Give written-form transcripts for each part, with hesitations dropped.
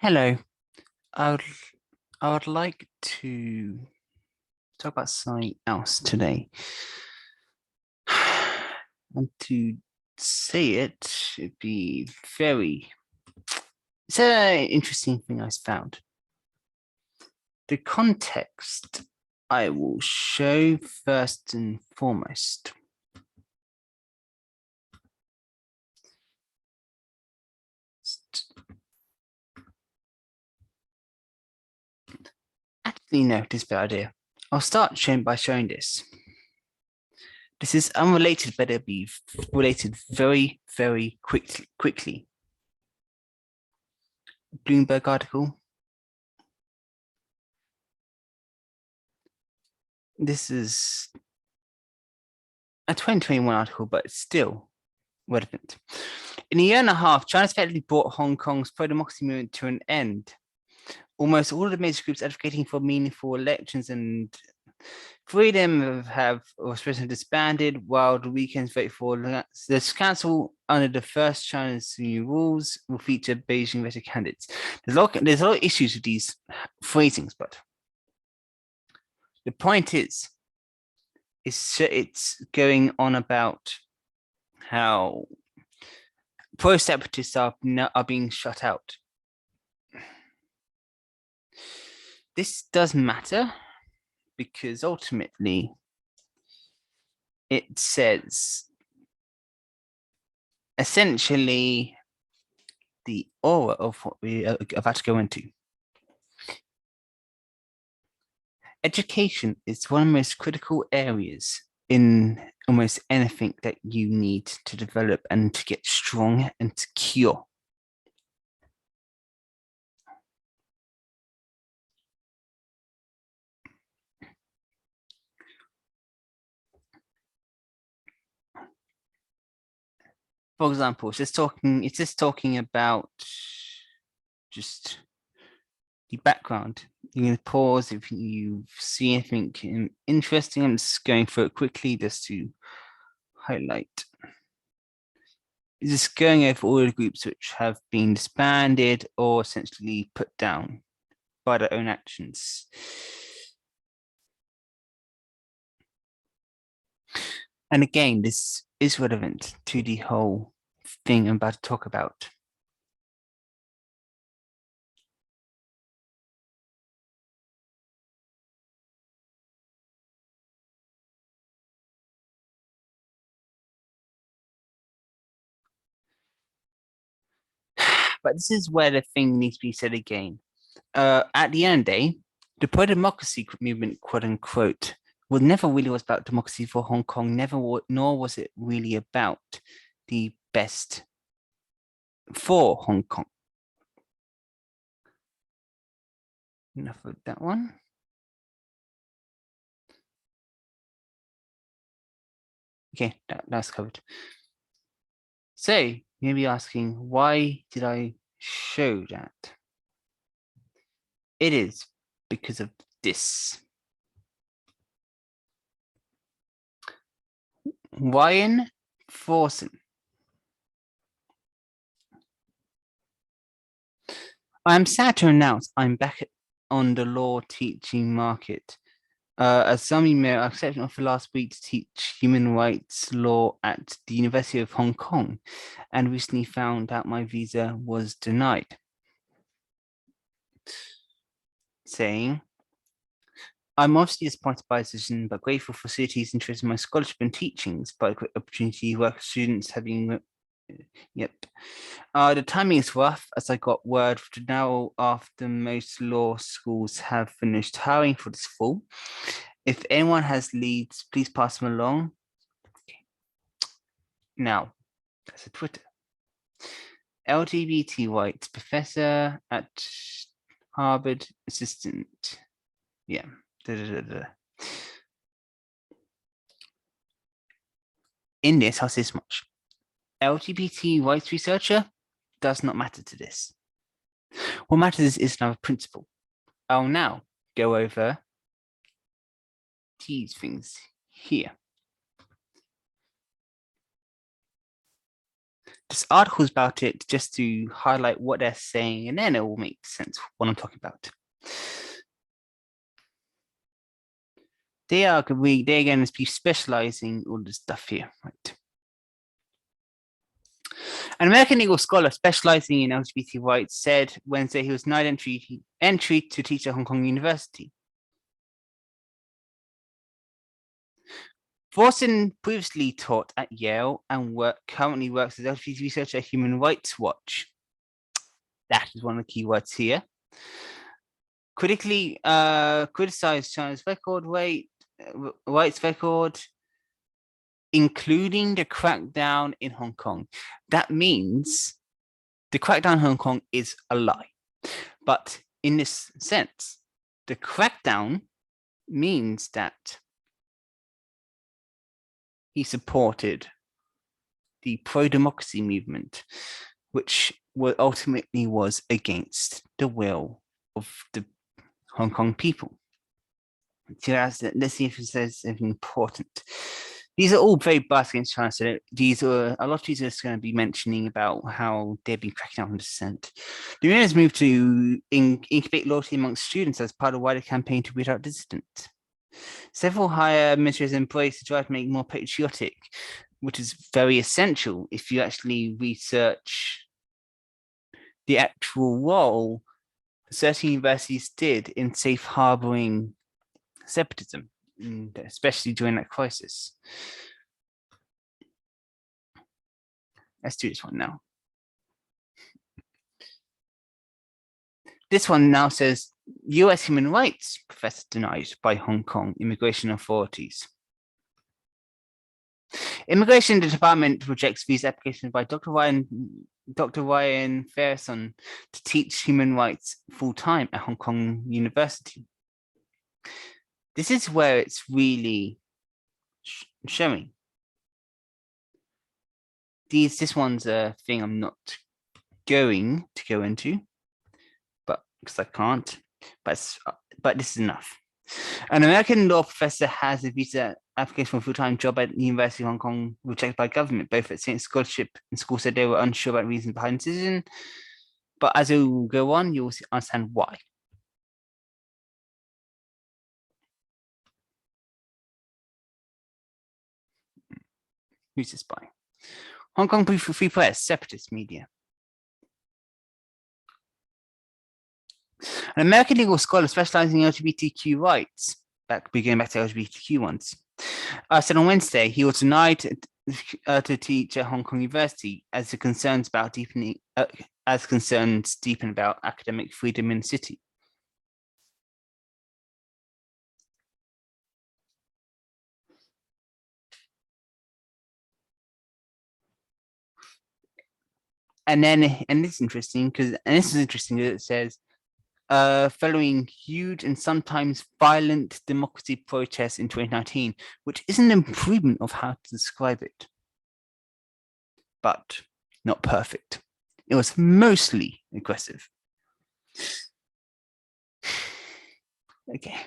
Hello. I would I would like to talk about something else today. And to say it'd be it's an interesting thing I found. The context I will show first and foremost. Actually, no, this is a bad idea. I'll start showing by showing this. This is unrelated, but it'll be related very, very quickly. Bloomberg article. This is a 2021 article, but it's still relevant. In a year and a half, China's effectively brought Hong Kong's pro-democracy movement to an end. Almost all of the major groups advocating for meaningful elections and freedom have expression disbanded, while the weekend's vote for the council under the first China's new rules will feature Beijing veteran candidates. There's a lot of issues with these phrasings, but the point is it's going on about how pro-separatists are being shut out. This does matter because ultimately it says essentially the aura of what we are about to go into. Education is one of the most critical areas in almost anything that you need to develop and to get strong and secure. For example, it's just talking about just the background. You're going to pause if you see anything interesting. I'm just going through it quickly just to highlight. Just going over all the groups which have been disbanded or essentially put down by their own actions. And again, this is relevant to the whole thing I'm about to talk about. But this is where the thing needs to be said again. At the end of the day, the pro-democracy movement, quote unquote, never really was about democracy for Hong Kong, nor was it really about the best for Hong Kong. Enough of that one. Okay, that's covered. So you may be asking, why did I show that? It is because of this. Ryan Forsen. I'm sad to announce I'm back on the law teaching market. As some of you may, I accepted an offer last week to teach human rights law at the University of Hong Kong and recently found out my visa was denied. Saying, I'm obviously disappointed by this decision, but grateful for CITI's interest in my scholarship and teachings, but a great opportunity to work with students having. Yep. The timing is rough as I got word now after most law schools have finished hiring for this fall. If anyone has leads, please pass them along. Okay. Now, that's a Twitter. LGBT rights professor at Harvard assistant. Yeah. In this, I'll say this much. LGBT rights researcher does not matter to this. What matters is another principle. I'll now go over these things here. There's articles about it just to highlight what they're saying, and then it will make sense what I'm talking about. They're going to be specializing all this stuff here, right? An American legal scholar specializing in LGBT rights said Wednesday he was denied entry to teach at Hong Kong University. Forson previously taught at Yale and currently works as LGBT researcher at Human Rights Watch. That is one of the key words here. Critically criticized China's rights record, including the crackdown in Hong Kong. That means the crackdown in Hong Kong is a lie. But in this sense, the crackdown means that he supported the pro-democracy movement, which ultimately was against the will of the Hong Kong people. Let's see if it says anything important. These are all very biased against China. So a lot of these are just going to be mentioning about how they've been cracking down on dissent. The union has moved to incubate loyalty amongst students as part of a wider campaign to root out dissent. Several higher ministries embrace the drive to make more patriotic, which is very essential if you actually research the actual role certain universities did in safe harboring separatism, especially during that crisis. Let's do this one now. This one now says US human rights professor denied by Hong Kong immigration authorities. Immigration Department rejects visa applications by Dr. Ryan Fairson to teach human rights full-time at Hong Kong University. This is where it's really showing. This one's a thing I'm not going to go into, but because I can't, but this is enough. An American law professor has a visa application for a full-time job at the University of Hong Kong rejected by government. Both at St. Scholarship and school said they were unsure about reasons behind the decision, but as it will go on, you will understand why. Who's this by? Hong Kong Free Press, separatist media. An American legal scholar specializing in LGBTQ rights, going back to LGBTQ ones, said on Wednesday he was denied to teach at Hong Kong University as concerns deepen about academic freedom in the city. And this is interesting because it says, following huge and sometimes violent democracy protests in 2019, which is an improvement of how to describe it, but not perfect. It was mostly aggressive. Okay.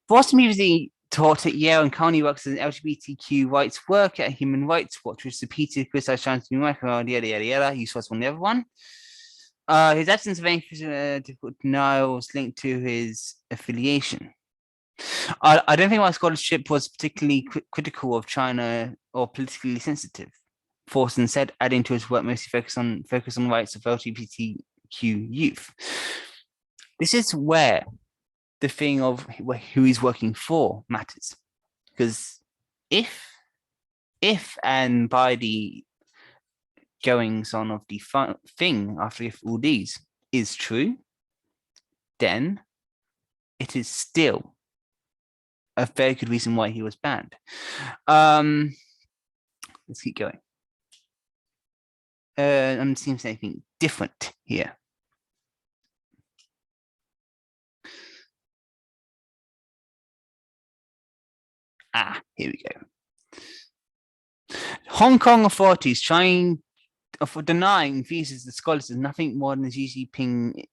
Boston University taught at Yale and currently works as an LGBTQ rights worker at Human Rights Watch, which repeatedly criticized China's human rights. He was on the other one. His absence of any difficult denials linked to his affiliation. I don't think my scholarship was particularly critical of China or politically sensitive. Forson said, adding to his work mostly focus on rights of LGBTQ youth. This is where the thing of who he's working for matters, because if and by the goings on of the thing after all these is true, then it is still a very good reason why he was banned. Let's keep going. I'm seeing something different here. Here we go. Hong Kong authorities denying visas to scholars is nothing more than Xi Jinping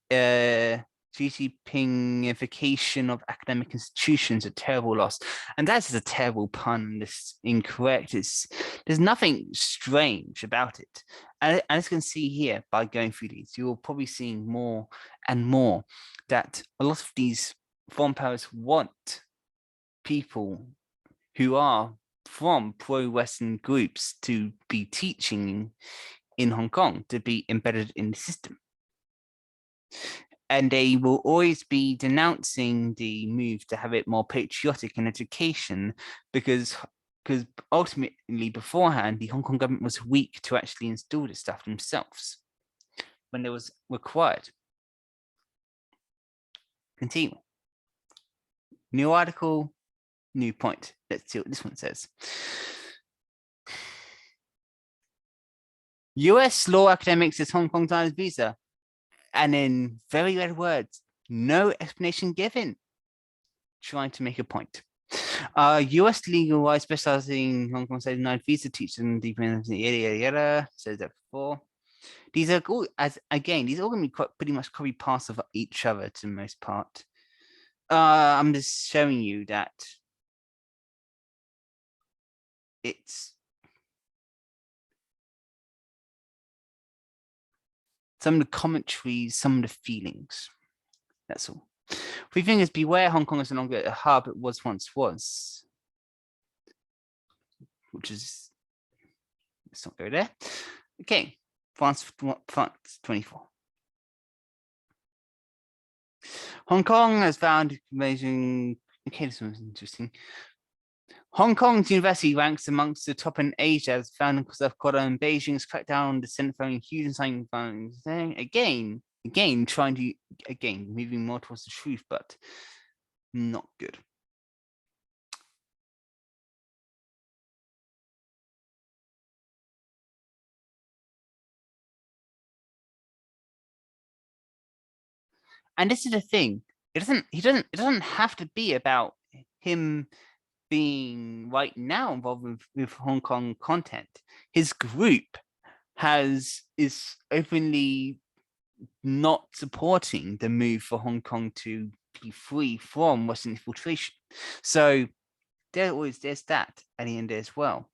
Xinjiangification of academic institutions, a terrible loss. And that's a terrible pun. This incorrect. There's nothing strange about it. And as you can see here, by going through these, you're probably seeing more and more that a lot of these foreign powers want people who are from pro-Western groups to be teaching in Hong Kong, to be embedded in the system. And they will always be denouncing the move to have it more patriotic in education because ultimately beforehand, the Hong Kong government was weak to actually install this stuff themselves when it was required. Continue. New article, new point. Let's see what this one says. US law academics says Hong Kong denies visa. And in very red words, no explanation given. Trying to make a point. US legal wise specializing in Hong Kong state denied visa teachers and yada says that before. These are all, these are all going to be pretty much copy paste of each other to the most part. I'm just showing you that it's some of the commentaries, some of the feelings. That's all. Three things: beware, Hong Kong is no longer a hub it once was. Which is, let's not go there. Okay, France 24. Hong Kong has found amazing. Okay, this one's interesting. Hong Kong's university ranks amongst the top in Asia as found in South Korea and Beijing's crackdown on dissent following huge inciting violence. Again, trying to, moving more towards the truth, but not good. And this is the thing. It doesn't have to be about him being right now involved with Hong Kong content. His group is openly not supporting the move for Hong Kong to be free from Western infiltration. So there's that at the end as well.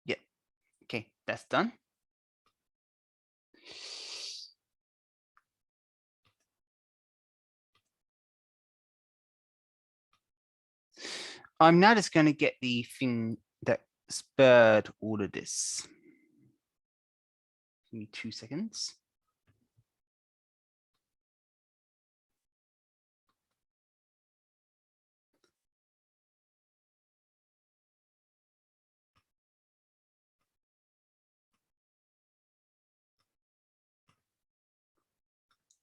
Yeah. Okay, that's done. I'm now just going to get the thing that spurred all of this. Give me 2 seconds.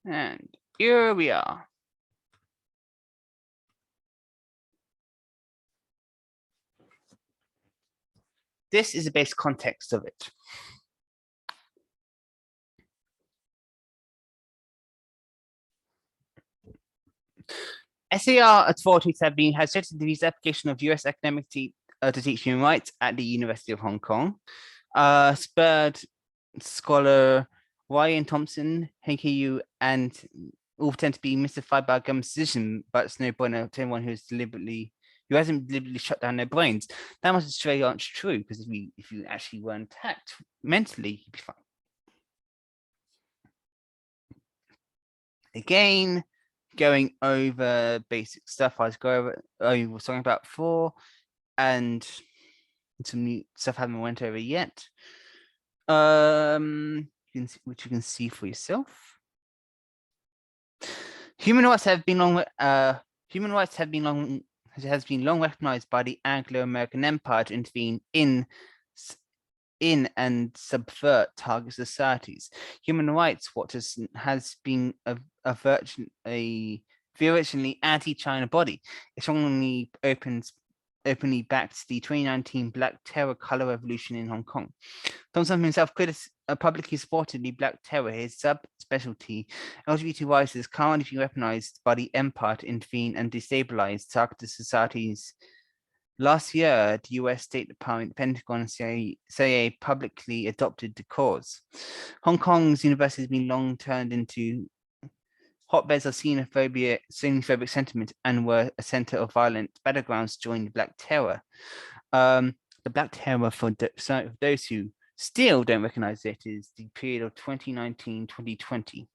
And here we are. This is the base context of it. SAR authorities have rejected the visa application of US academic to teach human rights at the University of Hong Kong. Spurred scholar Ryan Thompson, HKU, and all tend to be mystified by government's decision, but it's no bueno to anyone who hasn't deliberately shut down their brains. That must be straight aren't true, because if you actually were intact mentally, you'd be fine. Again, going over basic stuff I was talking about before, and some new stuff I haven't went over yet. Which you can see for yourself. Human rights has been long recognized by the Anglo-American Empire to intervene in and subvert target societies. Human Rights Watch has been a virtually anti-China body. It strongly openly backed the 2019 Black Terror color revolution in Hong Kong. Thompson himself publicly supported the Black Terror, his subspecialty. LGBT rights is currently being weaponized by the empire to intervene and destabilize targeted societies Last year, the US State Department, Pentagon, and CIA publicly adopted the cause. Hong Kong's university has been long turned into hotbeds of xenophobic sentiment and were a center of violent battlegrounds during the Black Terror. The Black Terror, for those who still don't recognize it, is the period of 2019-2020.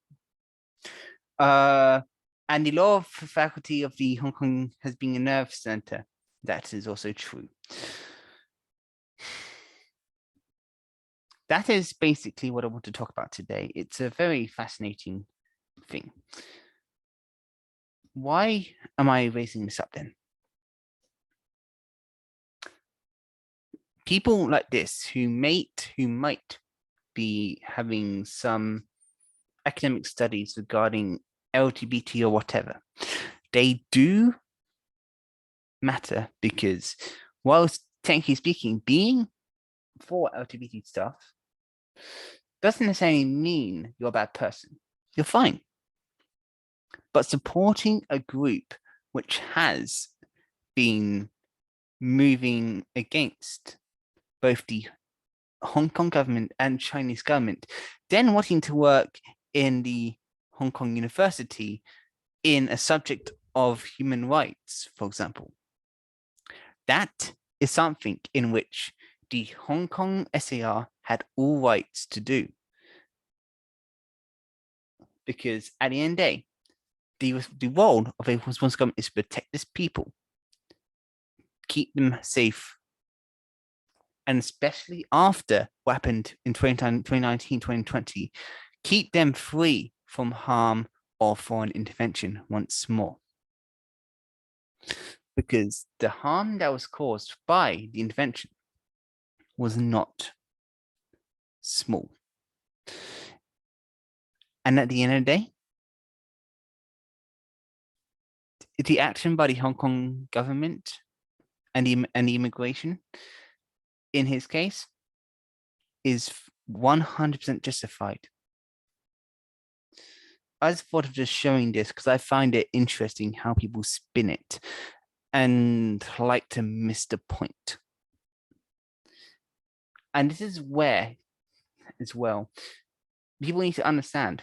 And the law of faculty of the Hong Kong has been a nerve center. That is also true. That is basically what I want to talk about today. It's a very fascinating thing. Why am I raising this up then? People like this who might be having some academic studies regarding LGBT or whatever, they do matter, because whilst technically speaking, being for LGBT stuff doesn't necessarily mean you're a bad person. You're fine. But supporting a group which has been moving against both the Hong Kong government and Chinese government, then wanting to work in the Hong Kong University in a subject of human rights, for example, that is something in which the Hong Kong SAR had all rights to do. Because at the end of the day, the role of a responsible government is to protect this people, keep them safe, and especially after what happened in 2019, 2020, keep them free from harm or foreign intervention once more. Because the harm that was caused by the intervention was not small. And at the end of the day, the action by the Hong Kong government and the immigration, in his case, is 100% justified. I just thought of just showing this because I find it interesting how people spin it and like to miss the point. And this is where, as well, people need to understand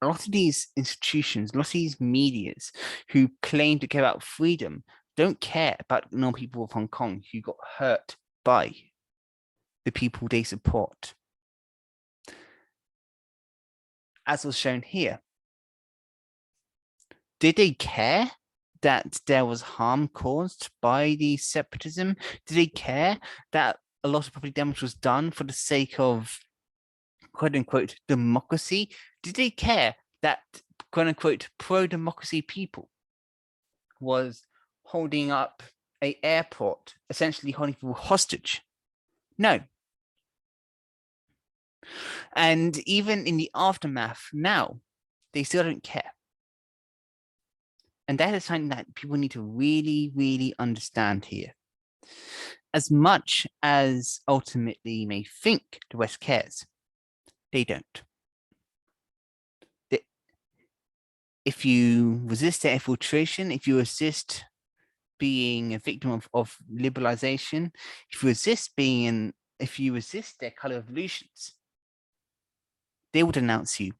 a lot of these institutions, a lot of these medias who claim to care about freedom don't care about normal people of Hong Kong who got hurt by the people they support. As was shown here, did they care that there was harm caused by the separatism? Did they care that a lot of property damage was done for the sake of quote unquote democracy? Did they care that quote unquote pro-democracy people was holding up an airport, essentially holding people hostage? No. And even in the aftermath now, they still don't care. And that is something that people need to really, really understand here. As much as ultimately you may think the West cares, they don't. If you resist their infiltration, if you resist being a victim of liberalization, if you resist their color revolutions, they will denounce you